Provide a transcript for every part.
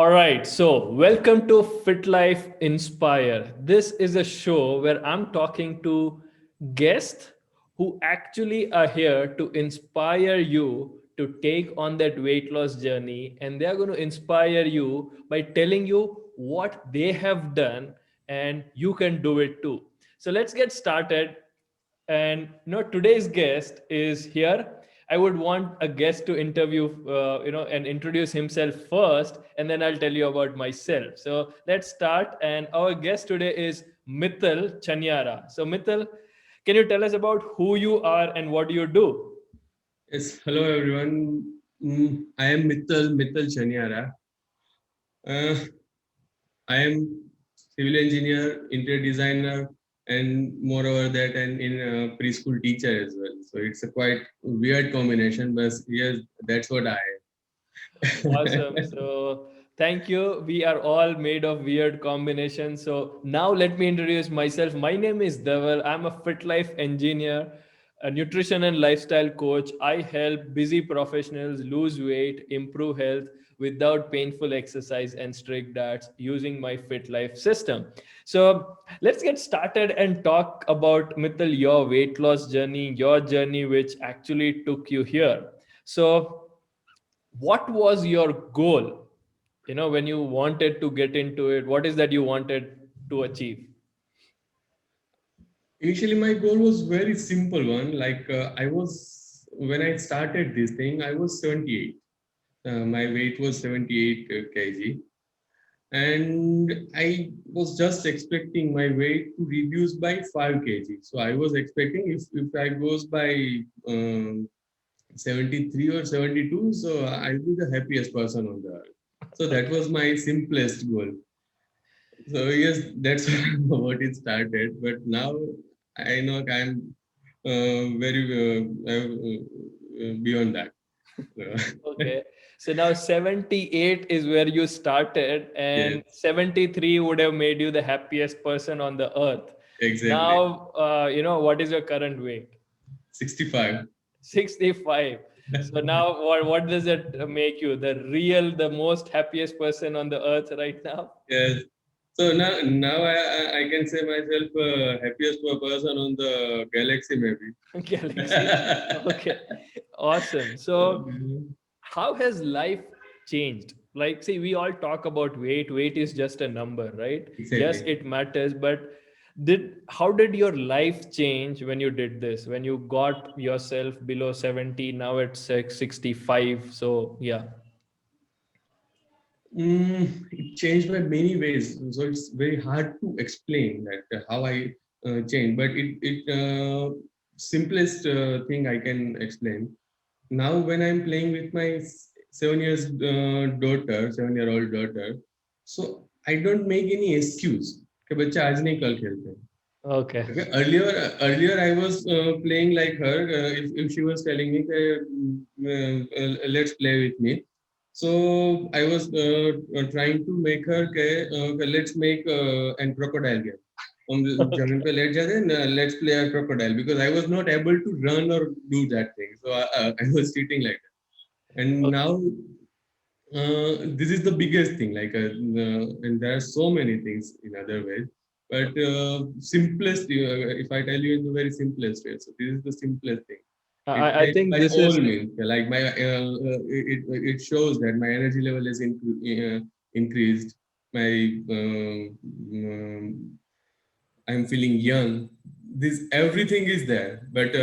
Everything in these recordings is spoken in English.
All right, so welcome to Fit Life Inspire. This is a show where I'm talking to guests who actually are here to inspire you to take on that weight loss journey, and they are going to inspire you by telling you what they have done, and you can do it too. So let's get started. And today's guest is here. I would want a guest to interview, and introduce himself first, and then I'll tell you about myself. So let's start. And our guest today is Mithil Chanyara. So Mithil, can you tell us about who you are and what do you do? Yes, hello everyone. I am Mittal Chaniara. Uh, I am civil engineer, interior designer, and moreover that, and in preschool teacher as well. So it's a quite weird combination, but yes, that's what I Awesome. am. So thank you. We are all made of weird combinations. So now let me introduce myself. My name is Deval. I'm a Fit Life engineer, a nutrition and lifestyle coach. I help busy professionals lose weight, improve health without painful exercise and strict diets using my Fit Life system. So let's get started and talk about Mithil, your weight loss journey, your journey which actually took you here. So what was your goal, when you wanted to get into it? What is that you wanted to achieve? Initially, my goal was very simple one. I was when I started this thing, I was 78. My weight was 78 kg, and I was just expecting my weight to reduce by 5 kg. So I was expecting if I goes by 73 or 72, so I'll be the happiest person on the earth. So that was my simplest goal. So yes, that's what it started. But now I know I'm very beyond that. So, Okay, so now 78 is where you started, and yes, 73 would have made you the happiest person on the earth. exactly. Now, what is your current weight? 65. 65. So now what does it make you, the most happiest person on the earth right now? Yes. So now I can say myself happiest person on the galaxy maybe. Galaxy. Okay, awesome. So how has life changed? Like, see, we all talk about weight is just a number, right? Yes, Exactly. it matters, but how did your life change when you did this, when you got yourself below 70, now it's 65? So yeah. It changed by many ways, so it's very hard to explain that how I changed. But it simplest thing I can explain. Now when I'm playing with my 7 years daughter, 7-year-old daughter, so I don't make any excuse कि बच्चा आज नहीं कल खेलते हैं. Okay. Okay. Earlier I was playing like her. If she was telling me, let's play with me. So I was trying to make her, let's make an crocodile game. हम Okay. जमीन पे लेट जाते हैं ना, let's play a crocodile, because I was not able to run or do that thing. So I was cheating like that. And Okay. now this is the biggest thing, and there are so many things in other ways, but simplest, if I tell you in the very simplest way, so this is the simplest thing. It I helps think by this all is means, like it shows that my energy level is increased, my I'm feeling young. This everything is there, but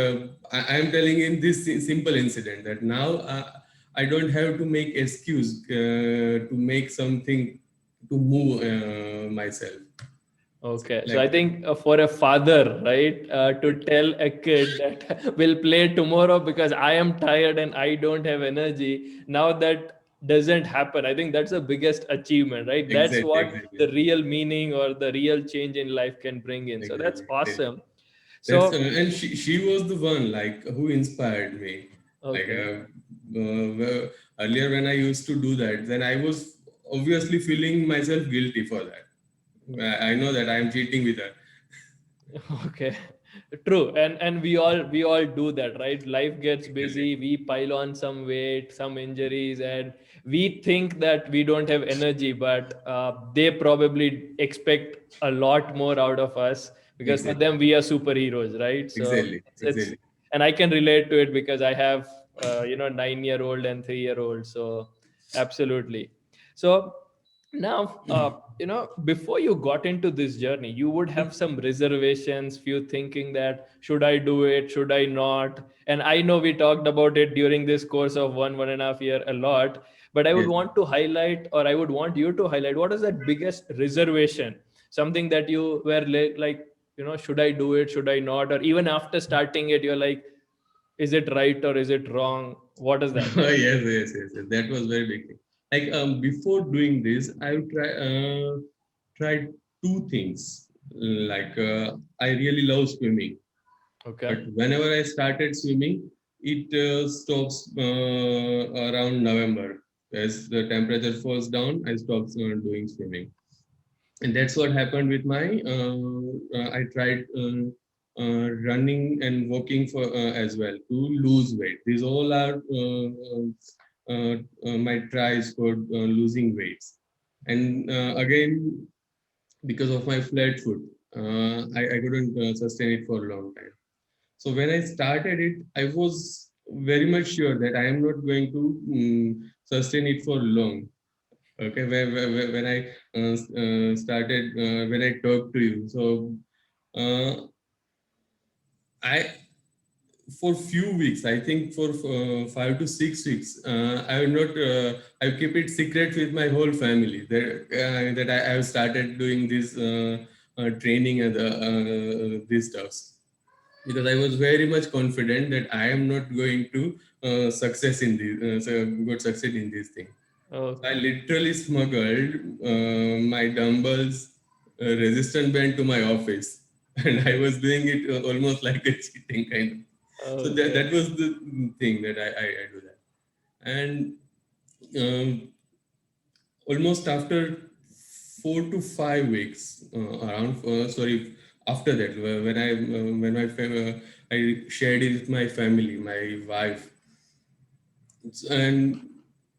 I'm telling in this simple incident that now I don't have to make excuse to make something to move myself. So, okay. So like I think for a father, right, to tell a kid that we'll play tomorrow because I am tired and I don't have energy, now that doesn't happen. I think that's the biggest achievement, right? That's exactly, what exactly, the real meaning or the real change in life can bring in. So that's exactly. awesome. That's So, and she was the one like who inspired me. Like okay. earlier when I used to do that, then I was obviously feeling myself guilty for that. I know that I am cheating with her. Okay, true, and we all do that, right? Life gets Exactly. busy, we pile on some weight, some injuries, and we think that we don't have energy, but they probably expect a lot more out of us, because for Exactly. them we are superheroes, right? So Exactly. it's Exactly. and I can relate to it because I have 9-year-old and 3-year-old. So absolutely. So now, before you got into this journey, you would have some reservations, few thinking that should I do it, should I not? And I know we talked about it during this course of 1.5 year a lot, but I would Yes. want to highlight, or I would want you to highlight, what is that biggest reservation? Something that you were like, should I do it, should I not? Or even after starting it, you're like, is it right or is it wrong? What is that? Yes, yes, yes, yes. That was very big thing. Like before doing this, I would tried two things. Like I really love swimming, but Okay. whenever I started swimming, it stops around November. As the temperature falls down, I stopped doing swimming, and that's what happened with my. I tried running and walking for as well to lose weight. These all are my tries for losing weights, and again because of my flat foot, I couldn't sustain it for a long time. So when I started it, I was very much sure that I am not going to sustain it for long. Okay, when I started, when I talked to you, so uh, I for few weeks, I think for 5 to 6 weeks, I will not. I keep it secret with my whole family that I have started doing this training and these stuffs, because I was very much confident that I am not going to success in this, good succeed in this thing. I Okay. literally smuggled my dumbbells, resistance band to my office, and I was doing it almost like a cheating kind of. So Okay. that was the thing that I do that, and um, almost after 4 to 5 weeks, around sorry, after that when I shared it with my family, my wife, and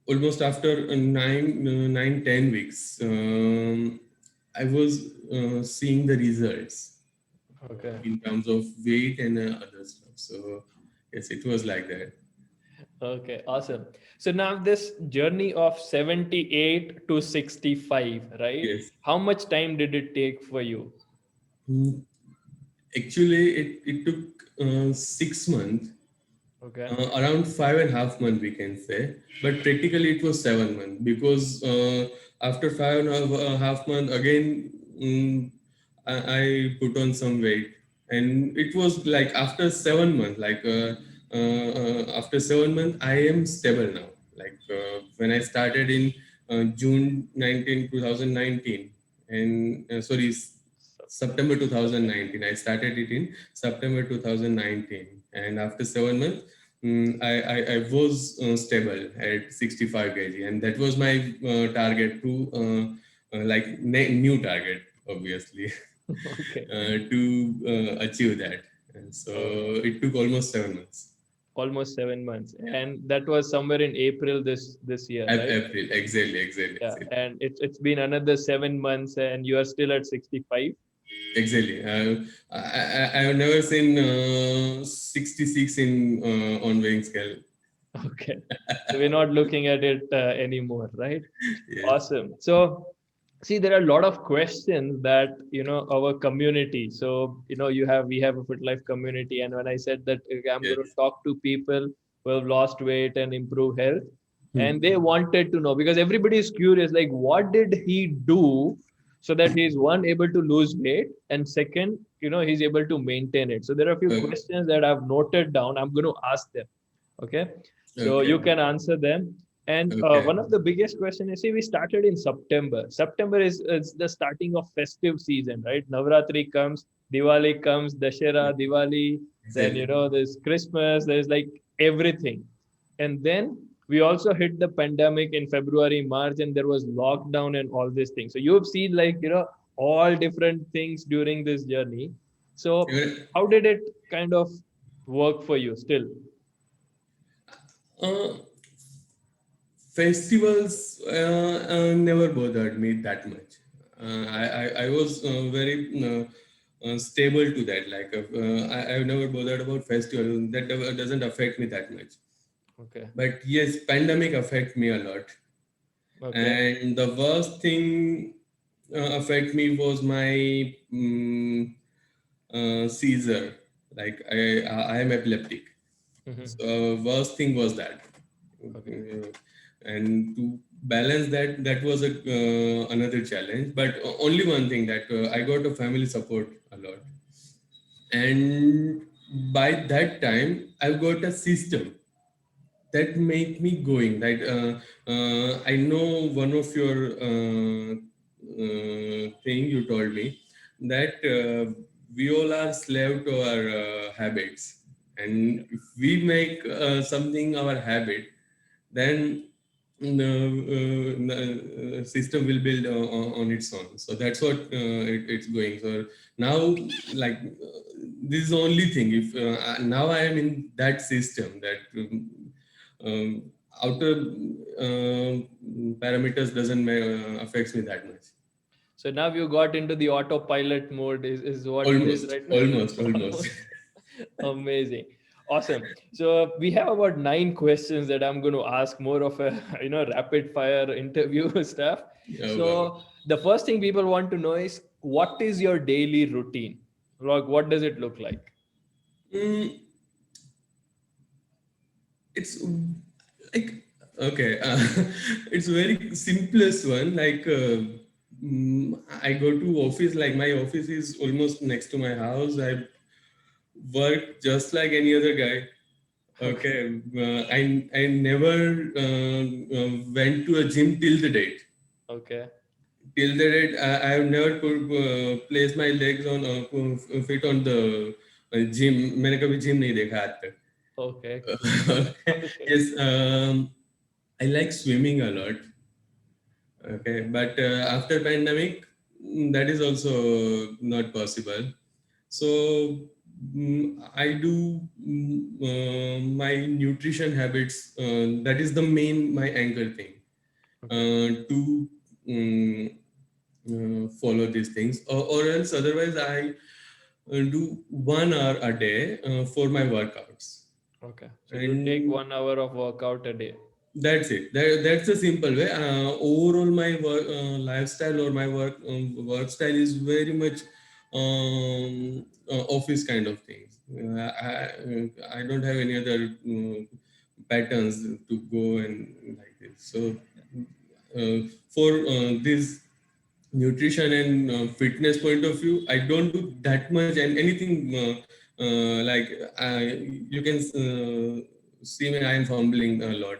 almost after 9, 10 weeks, I was seeing the results Okay. in terms of weight and other stuff. So yes, it was like that. Okay, awesome. So now this journey of 78 to 65, right? Yes. How much time did it take for you? Mm, actually, it took 6 months, Okay. around 5.5 months, we can say, but practically it was 7 months, because after 5.5 months again, I put on some weight, and it was like after 7 months, like after 7 months, I am stable now. Like when I started in June 2019, and sorry, September 2019. I started it in September 2019, and after 7 months, I was stable at 65 kg, and that was my target to like new target, obviously, Okay. to achieve that. And so Okay. it took almost 7 months. Almost 7 months. And that was somewhere in April this year, right? April, exactly, exactly, Yeah. exactly. And it's been another 7 months and you are still at 65. Exactly. I have never seen 66 in on weighing scale. Okay. So we're not looking at it anymore, right? Yes. Awesome. So, see, there are a lot of questions that our community. So, we have a Fit Life community, and when I said that okay, I'm going to Yes. talk to people who have lost weight and improve health, and Hmm. they wanted to know because everybody is curious, like, what did he do so that he's one able to lose weight, and second, he's able to maintain it. So there are a few Okay. questions that I've noted down. I'm going to ask them. Okay, so you Okay. can answer them. And Okay. one of the biggest question is, see, we started in September. September is the starting of festive season, right? Navratri comes, Diwali comes, Dashera, Diwali, then Exactly. there's Christmas, there's like everything. And then we also hit the pandemic in February, March, and there was lockdown and all these things. So you've seen like, all different things during this journey. So Even, how did it kind of work for you still? uh, Festivals never bothered me that much. I was very stable to that. Like I've never bothered about festival. That doesn't affect me that much. Okay. But yes, pandemic affect me a lot. Okay. And the worst thing affect me was my seizure. Like I am epileptic. Mhm. So worst thing was that. Okay. And to balance that, that was a another challenge. But only one thing that I got a family support a lot, and by that time I got a system that make me going. Like I know one of your thing you told me that we all are slave to our habits, and if we make something our habit, then the system will build on its own. So that's what it's going. So now, like this is the only thing. If now I am in that system, that outer parameters doesn't affects me that much. So now you got into the autopilot mode, is what it is Almost, right now. almost, almost. Amazing. Awesome. So we have about 9 questions that I'm going to ask, more of a rapid fire interview stuff. Yeah, well. So the first thing people want to know is, what is your daily routine? Like, what does it look like? Mm, it's like okay, it's very simplest one. Like I go to office. Like my office is almost next to my house. I work just like any other guy. Okay. Okay, I never went to a gym till the date. Okay. Till the date, I have never put placed my legs on fit on the gym. मैंने कभी gym नहीं देखा आज तक. Okay. Okay. Yes, I like swimming a lot. Okay, but after pandemic, that is also not possible. So I do my nutrition habits. That is the main my anchor thing Okay. to follow these things, or else otherwise I do 1 hour a day for my workouts. Okay. So you take And 1 hour of workout a day. that's it. That's the simple way. Overall, my work lifestyle or my work style is very much office kind of things. I don't have any other patterns to go and like this. So for this nutrition and fitness point of view, I don't do that much and anything like you can see me. I am fumbling a lot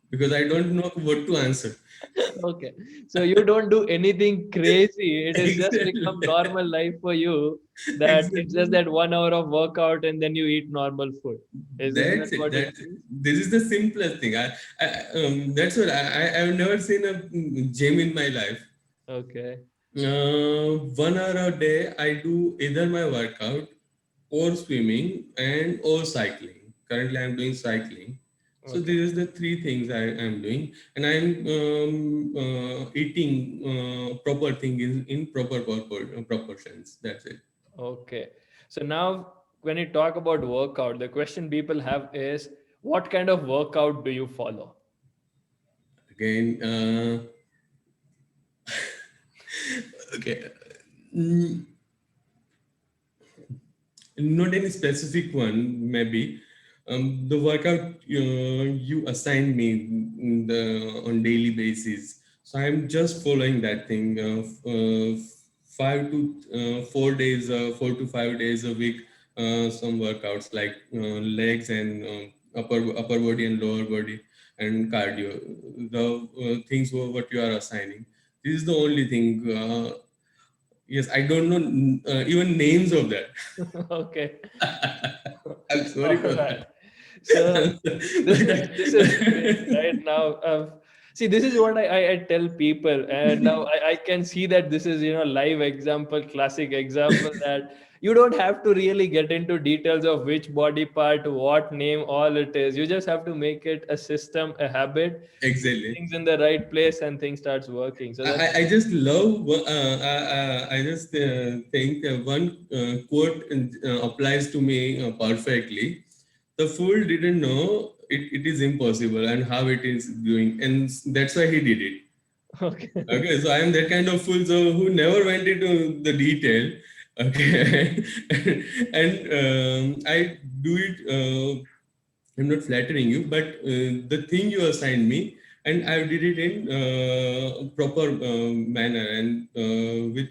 because I don't know what to answer. Okay. So you don't do anything crazy. It has just become Exactly. normal life for you, that it's just Exactly. that 1 hour of workout and then you eat normal food. Is that That's it. what it That's it. is? This is the simplest thing. That's what I've never seen a gym in my life. Okay. 1 hour a day, I do either my workout or swimming and or cycling. Currently, I'm doing cycling. So Okay. these are the three things I am doing, and I'm eating proper thing in proper proportions. That's it. Okay. So now when you talk about workout, the question people have is, what kind of workout do you follow? Again, okay. Mm, Not any specific one, maybe. The workout you assign me on daily basis. So I'm just following that thing. 5 to 4 days, 4 to 5 days a week. Some workouts like legs and upper body and lower body and cardio. The things what you are assigning. This is the only thing. Yes, I don't know even names of that. Okay. I'm All sorry for right. that. So this But is this is great right now. See, this is what I tell people, and now I can see that this is, live example, classic example, that you don't have to really get into details of which body part, what name, all it is. You just have to make it a system, a habit, put Exactly. things in the right place, and things starts working. So that's I just love, I just think one quote applies to me perfectly. The fool didn't know it is impossible and how it is doing, and that's why he did it. okay. Okay, so I am that kind of fool, so who never went into the detail. Okay, and I do it. I'm not flattering you, but the thing you assigned me, and I did it in proper manner and with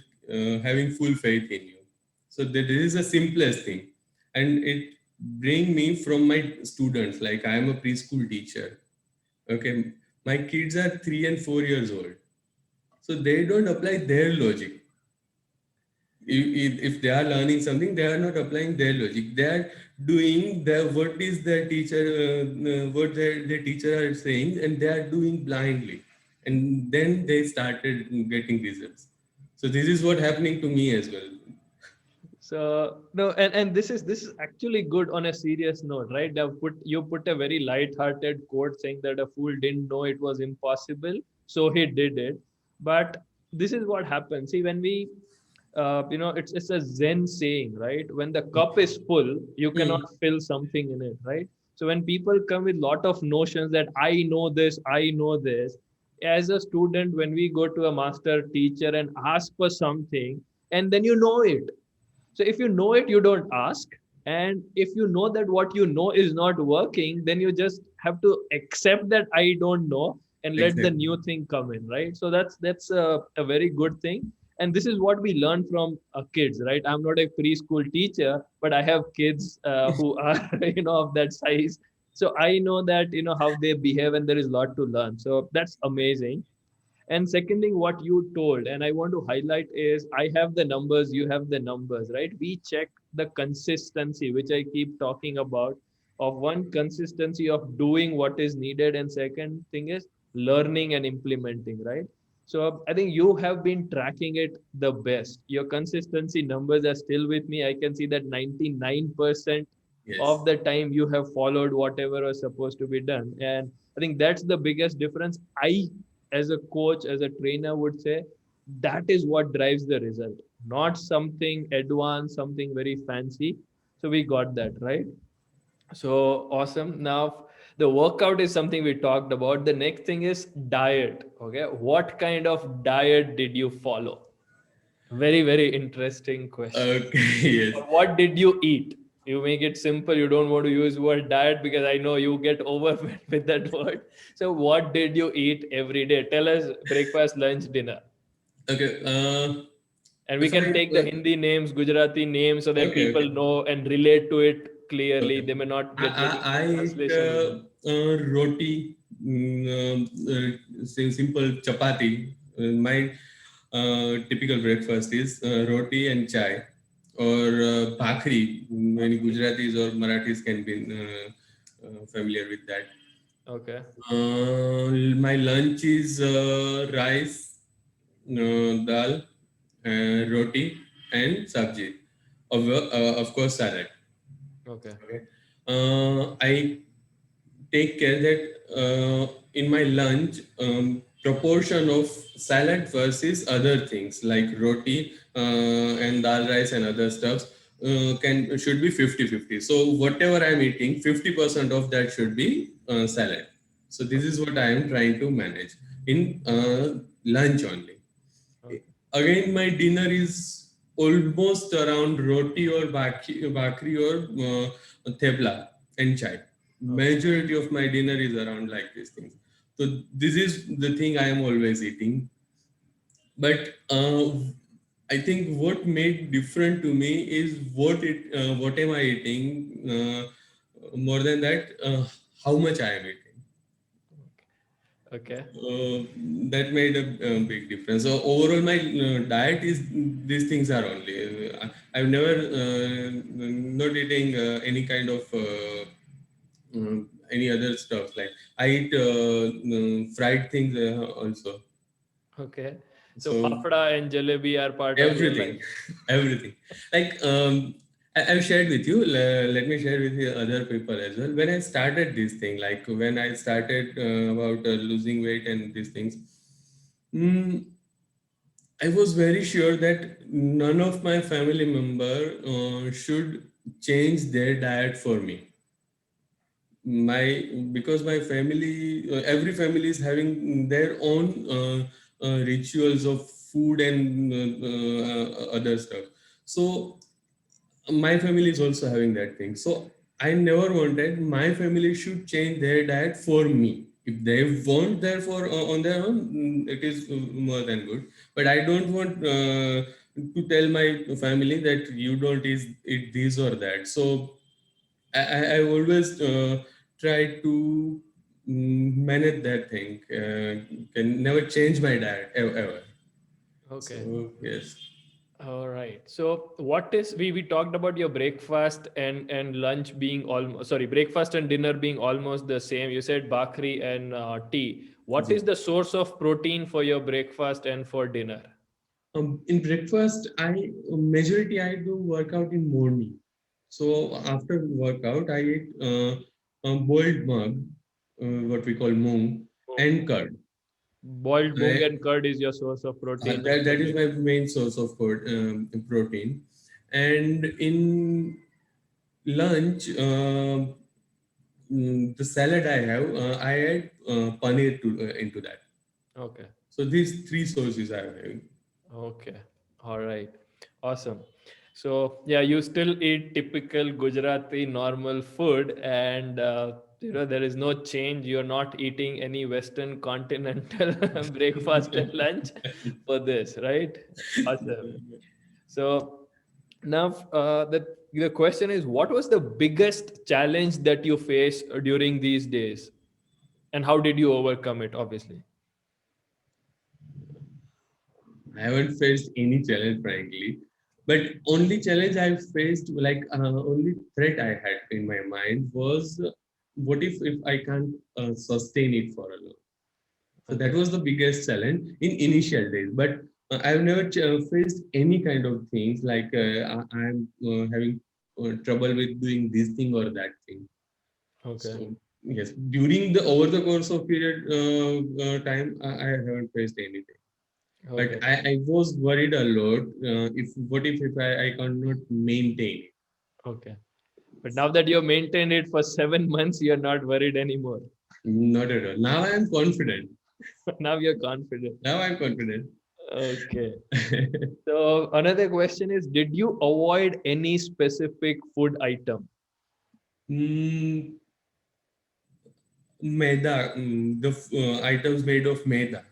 having full faith in you. So that is the simplest thing, and it bring me from my students. Like I am a preschool teacher. Okay, my kids are 3 and 4 years old, so they don't apply their logic. If they are learning something, they are not applying their logic. They are doing the what is their teacher, what their teacher are saying, and they are doing blindly. And then they started getting results. So this is what happening to me as well. So no, and this is actually good on a serious note, right? You put a very light-hearted quote saying that a fool didn't know it was impossible, so he did it. But this is what happens. See, when we, it's a Zen saying, right? When the cup is full, you cannot Hmm. fill something in it, right? So when people come with lot of notions that I know this, as a student, when we go to a master teacher and ask for something, and then you know it, so if you know it, you don't ask. And if you know that what you know is not working, then you just have to accept that I don't know and let the Exactly. new thing come in, right? So that's a very good thing. And this is what we learn from kids, right? I'm not a preschool teacher, but I have kids who are, of that size. So I know that, how they behave, and there is a lot to learn. So that's amazing. And second thing, what you told, and I want to highlight is I have the numbers, you have the numbers, right? We check the consistency, which I keep talking about, of one consistency of doing what is needed, and second thing is learning and implementing, right? So I think you have been tracking it the best. Your consistency numbers are still with me. I can see that 99% Yes. of the time you have followed whatever was supposed to be done. And I think that's the biggest difference. I, as a coach, as a trainer, would say that is what drives the result, not something advanced, something very fancy. So we got that right. So awesome. Now the workout is something we talked about. The next thing is diet. Okay, what kind of diet did you follow? Very, very interesting question. Okay. Yes. What did you eat? You make it simple. You don't want to use word diet because I know you get overwhelmed with that word. So what did you eat every day? Tell us breakfast, lunch, dinner. Okay. And we If can I take the Hindi names, Gujarati names, so that okay, people okay, know and relate to it clearly. okay. They may not I get the I, I English eat translation even. roti, simple chapati. My typical breakfast is roti and chai, or bhakri. Many Gujaratis or Marathis can be familiar with that. Okay. My lunch is rice, dal, roti, and sabji. Of course, salad. Okay. Okay. I take care that in my lunch, proportion of salad versus other things like roti and dal rice and other stuffs can should be 50-50. So whatever I'm eating, 50% of that should be salad. So this Okay. is what I am trying to manage in lunch only. Okay. Again, my dinner is almost around roti or bakri or thepla and chai. Okay. Majority of my dinner is around like these things. So this is the thing I am always eating. But I think what made different to me is what am I eating. More than that, how much I am eating. Okay. That made a big difference. So overall, my diet is these things are only. I've never not eating any kind of any other stuff. Like I eat fried things also. Okay. So So fafda and jalebi are part of your everything, life. everything. Like I've shared with you. Let me share with you other people as well. When I started this thing, like when I started about losing weight and these things, mm, I was very sure that none of my family member should change their diet for me. My Because my family, every family is having their own rituals of food and other stuff. So my family is also having that thing. So I never wanted my family should change their diet for me. If they want therefore on their own, it is more than good. But I don't want to tell my family that you don't eat this or that. So I always try to manage that thing. Can never change my diet ever. Okay. So yes. All right. So what is we talked about your breakfast and lunch being almost, sorry, breakfast and dinner being almost the same. You said bakri and tea. What is the source of protein for your breakfast and for dinner? In breakfast, majority I do workout in morning. So after workout, I eat a boiled mug, what we call moong, and curd. Boiled mung I, and curd is your source of protein that for that is my breakfast. main source of protein. And in lunch, the salad I have, I add paneer into that. Okay. So these three sources I have. Okay. All right. Awesome. So yeah, you still eat typical Gujarati normal food, and there is no change. You're not eating any Western continental breakfast and lunch for this, right? Awesome. So now the question is, what was the biggest challenge that you faced during these days, and how did you overcome it? Obviously. I haven't faced any challenge, frankly. But only challenge I faced, like only threat I had in my mind was, what if I can't sustain it for a long? So that Okay. was the biggest challenge in initial days. But I've never faced any kind of things like I'm having trouble with doing this thing or that thing. Okay. So yes, during the over the course of period time, I haven't faced anything. But Okay. I was worried a lot. If what if I cannot maintain it? Okay. But now that you've maintained it for 7 months, you're not worried anymore. Not at all. Now I am confident. Now you're confident. Now I'm confident. Okay. So another question is, did you avoid any specific food item? mm, Maida, the items made of maida.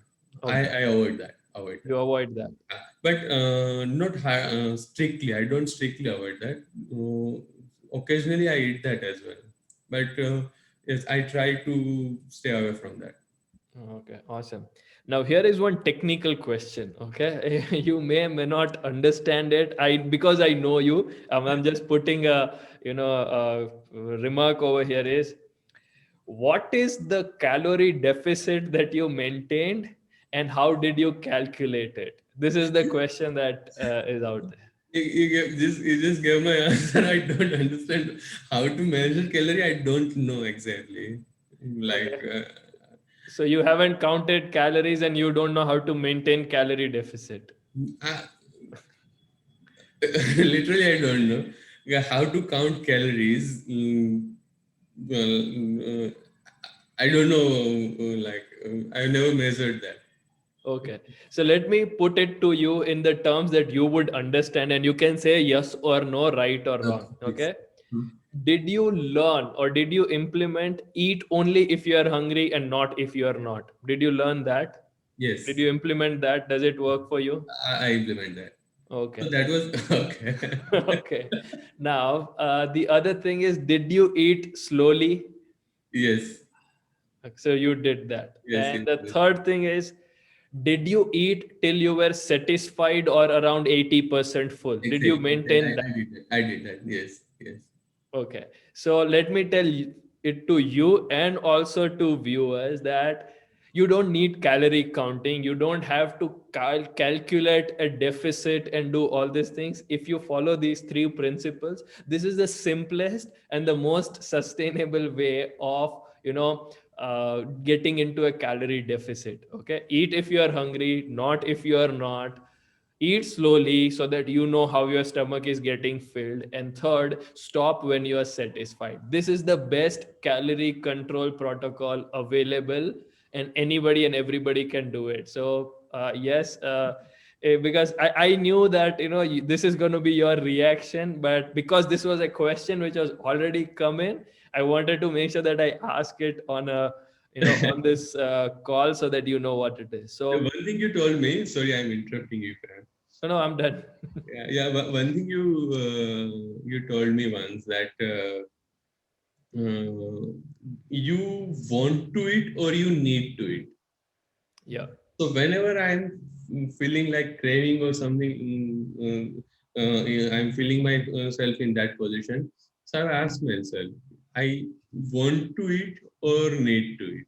Okay. I avoid that. Avoid that. You avoid that. But not strictly. I don't strictly avoid that. Occasionally I eat that as well. But yes, I try to stay away from that. Okay, awesome. Now here is one technical question. Okay, you may not understand it. I because I know you. I'm just putting a remark over here is, what is the calorie deficit that you maintained, and how did you calculate it? This is the question that is out there. You just gave my answer. I don't understand how to measure calorie. I don't know exactly. Like, Okay. So you haven't counted calories and you don't know how to maintain calorie deficit. I, literally, I don't know. Yeah, how to count calories. Well, I don't know. I never measured that. Okay. So let me put it to you in the terms that you would understand, and you can say yes or no, right or Okay, wrong. please. Okay. Did you learn or did you implement eat only if you are hungry and not if you are not? Did you learn that? Did Yes, you implement that? Does it work for you? I implement that. So Okay. that was okay. Okay. Now, the other thing is, did you eat slowly? Yes, So you did that. yes, And yes, the yes. third thing is, did you eat till you were satisfied or around 80% full? Did you Exactly. maintain I that? did that. I did that. Yes, yes. Okay. So let me tell you. it to you and also to viewers that you don't need calorie counting. You don't have to calculate a deficit and do all these things. If you follow these three principles, this is the simplest and the most sustainable way of, getting into a calorie deficit. Okay, eat if you are hungry, not if you are not. Eat slowly so that you know how your stomach is getting filled. And third, stop when you are satisfied. This is the best calorie control protocol available, and anybody and everybody can do it. So yes, because I knew that this is going to be your reaction, but because this was a question which was already come in, I wanted to make sure that I ask it on a on this call so that you know what it is. The So one thing you told me, sorry, I'm interrupting you, Fran. no, I'm done. Yeah, yeah. One thing you told me once that you want to eat or you need to eat. Yeah. So whenever I'm feeling like craving or something, I'm feeling myself in that position. So I ask myself, I want to eat or need to eat.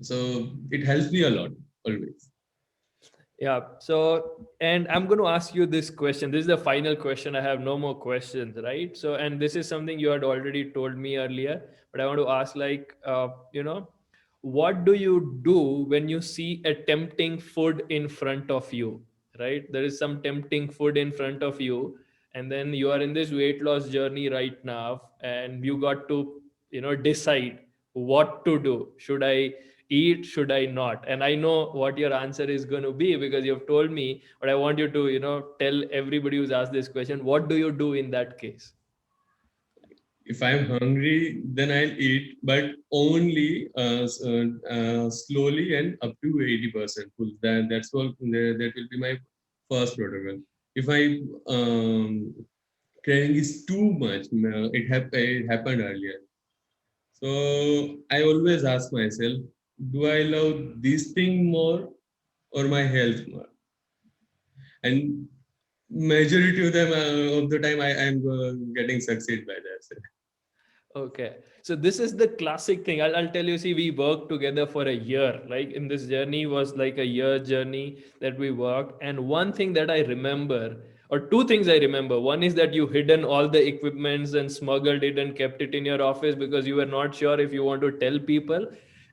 So it helps me a lot always. Yeah. So, and I'm going to ask you this question. This is the final question. I have no more questions, right? So, and this is something you had already told me earlier, but I want to ask, like, what do you do when you see a tempting food in front of you, right? There is some tempting food in front of you, and then you are in this weight loss journey right now, and you got to, decide what to do. Should I eat, should I not? And I know what your answer is going to be because you've told me, but I want you to tell everybody who's asked this question, what do you do in that case? If I'm hungry, then I'll eat, but only slowly and up to 80% full. That's all. That will be my first protocol. If I craving is too much, it happened earlier. So I always ask myself, do I love this thing more or my health more? And majority of the time, I am getting succeed by that. Okay. So this is the classic thing. I'll tell you, see, we worked together for a year. Like in this journey was like a year journey that we worked. And one thing that I remember, or two things I remember. One is that you hidden all the equipments and smuggled it and kept it in your office because you were not sure if you want to tell people.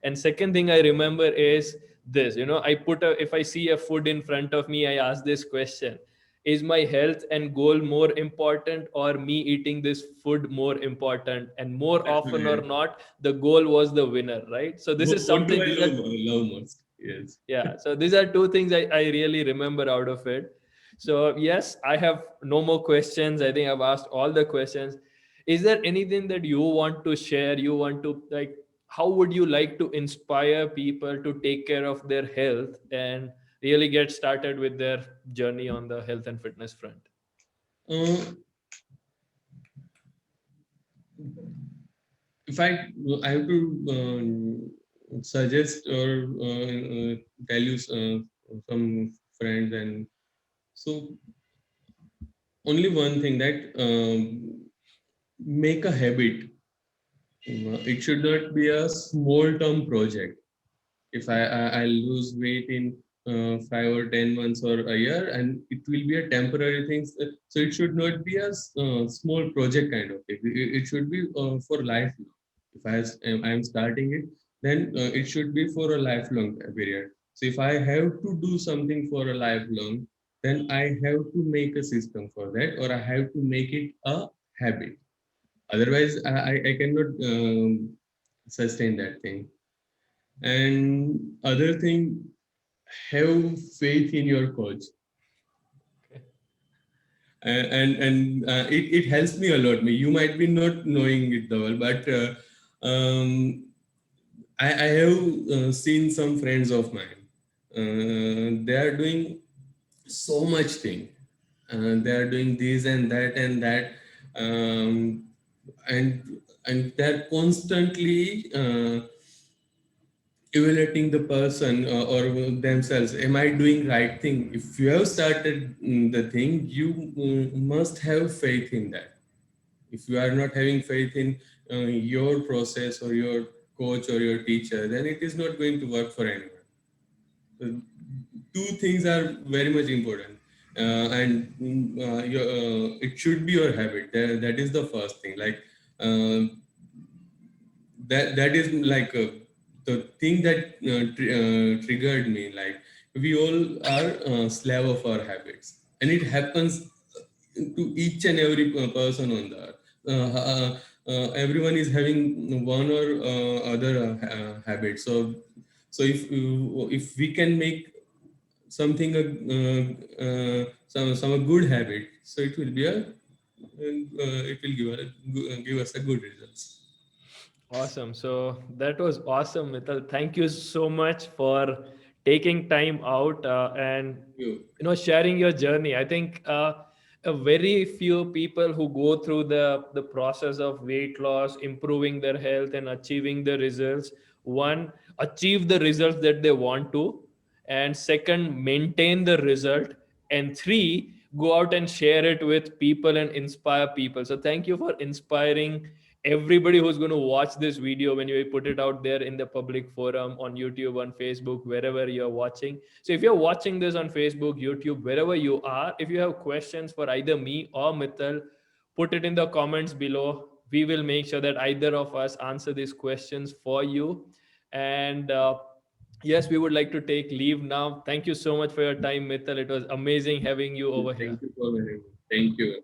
And second thing I remember is this, if I see a food in front of me, I ask this question: is my health and goal more important, or me eating this food more important? And more That's often or my not, the goal was the winner, right? So this is what do something, I these are, love most? Yes. yeah, so these are two things I really remember out of it. So yes, I have no more questions. I think I've asked all the questions. Is there anything that you want to share, you want to, like, how would you like to inspire people to take care of their health and really get started with their journey on the health and fitness front? Uh, if I have to suggest or tell you some friends, and so only one thing that make a habit. It should not be a small term project. If I lose weight in 5 or 10 months or a year, and it will be a temporary thing. So it should not be a small project kind of thing. It should be for life. If I am starting it, then it should be for a lifelong period. So if I have to do something for a lifelong, then I have to make a system for that, or I have to make it a habit. Otherwise, I cannot sustain that thing. And other thing, have faith in your coach. And it helps me a lot. You might be not knowing it well, but I have seen some friends of mine. They are doing so much thing. They are doing this and that and that, um, and they're constantly evaluating the person or themselves. Am I doing right thing? If you have started the thing, you must have faith in that. If you are not having faith in your process or your coach or your teacher, then it is not going to work for anyone. So two things are very much important, it should be your habit. That is the first thing. Like uh, that is like the thing that triggered me. Like we all are slave of our habits, and it happens to each and every person on the earth. Everyone is having one or other habit. So if we can make something some a good habit, so it will be it will give us a good results. Awesome. So that was awesome, Mithal. Thank you so much for taking time out and You. sharing your journey. I think a very few people who go through the process of weight loss, improving their health, and achieving the results. One, achieve the results that they want to, and second, maintain the result, and three, go out and share it with people and inspire people. So thank you for inspiring everybody who's going to watch this video when you put it out there in the public forum, on YouTube, on Facebook, wherever you're watching. So if you're watching this on Facebook, YouTube, wherever you are, if you have questions for either me or Mithal, put it in the comments below. We will make sure that either of us answer these questions for you. And yes, we would like to take leave now. Thank you so much for your time, Mithal. It was amazing having you over here. Thank you for having me. Thank you.